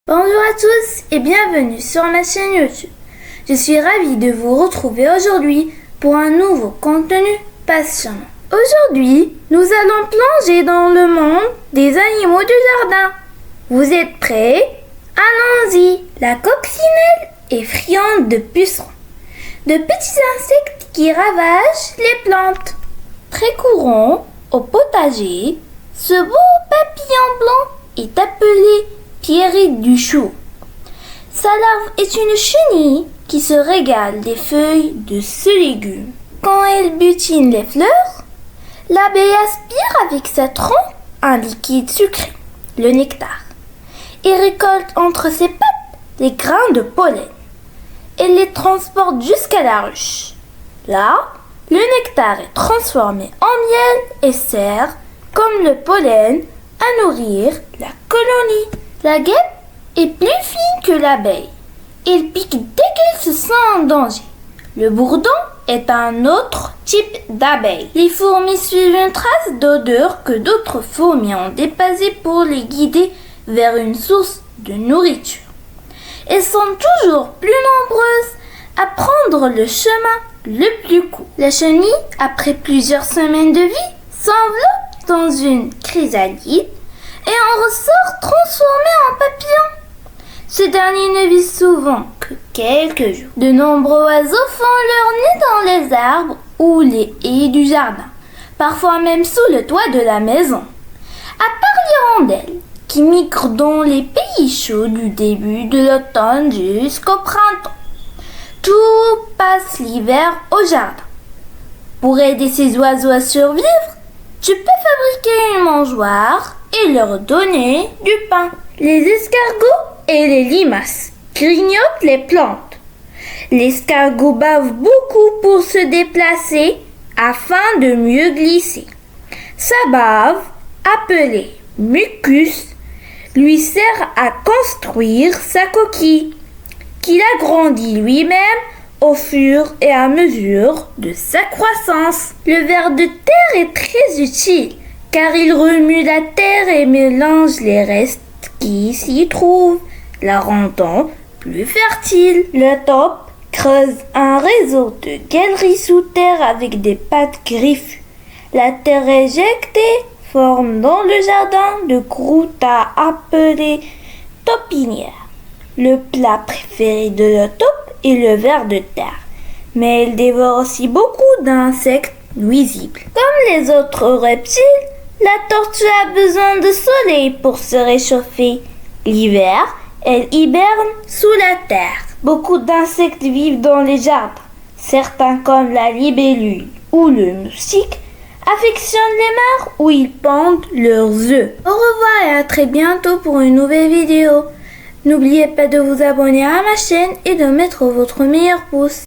Bonjour à tous et bienvenue sur ma chaîne YouTube. Je suis ravie de vous retrouver aujourd'hui pour un nouveau contenu passionnant. Aujourd'hui, nous allons plonger dans le monde des animaux du jardin. Vous êtes prêts? Allons-y! La coccinelle est friande de pucerons, de petits insectes qui ravagent les plantes. Très courant au potager, ce beau papillon blanc est appelé Pierrette du chou. Sa larve est une chenille qui se régale des feuilles de ce légume. Quand elle butine les fleurs, l'abeille aspire avec sa trompe un liquide sucré, le nectar, et récolte entre ses pattes les grains de pollen. Elle les transporte jusqu'à la ruche. Là, le nectar est transformé en miel et sert, comme le pollen, à nourrir la colonie. La guêpe est plus fine que l'abeille. Elle pique dès qu'elle se sent en danger. Le bourdon est un autre type d'abeille. Les fourmis suivent une trace d'odeur que d'autres fourmis ont dépassée pour les guider vers une source de nourriture. Elles sont toujours plus nombreuses à prendre le chemin le plus court. La chenille, après plusieurs semaines de vie, s'enveloppe dans une chrysalide et en ressort transformé en papillon. Ce dernier ne vit souvent que quelques jours. De nombreux oiseaux font leur nid dans les arbres ou les haies du jardin, parfois même sous le toit de la maison. À part l'hirondelle, qui migrent dans les pays chauds du début de l'automne jusqu'au printemps. Tout passe l'hiver au jardin. Pour aider ces oiseaux à survivre, tu peux fabriquer une mangeoire et leur donner du pain. Les escargots et les limaces grignotent les plantes. L'escargot bave beaucoup pour se déplacer afin de mieux glisser. Sa bave, appelée mucus, lui sert à construire sa coquille, qu'il agrandit lui-même au fur et à mesure de sa croissance. Le ver de terre est très utile car il remue la terre et mélange les restes qui s'y trouvent, la rendant plus fertile. Le taupe creuse un réseau de galeries sous terre avec des pattes griffues. La terre éjectée forme dans le jardin de croûtes à appeler taupinières. Le plat préféré de la taupe est le ver de terre, mais elle dévore aussi beaucoup d'insectes nuisibles. Comme les autres reptiles, la tortue a besoin de soleil pour se réchauffer. L'hiver, elle hiberne sous la terre. Beaucoup d'insectes vivent dans les jardins. Certains, comme la libellule ou le moustique, affectionnent les mares où ils pondent leurs œufs. Au revoir et à très bientôt pour une nouvelle vidéo. N'oubliez pas de vous abonner à ma chaîne et de mettre votre meilleur pouce.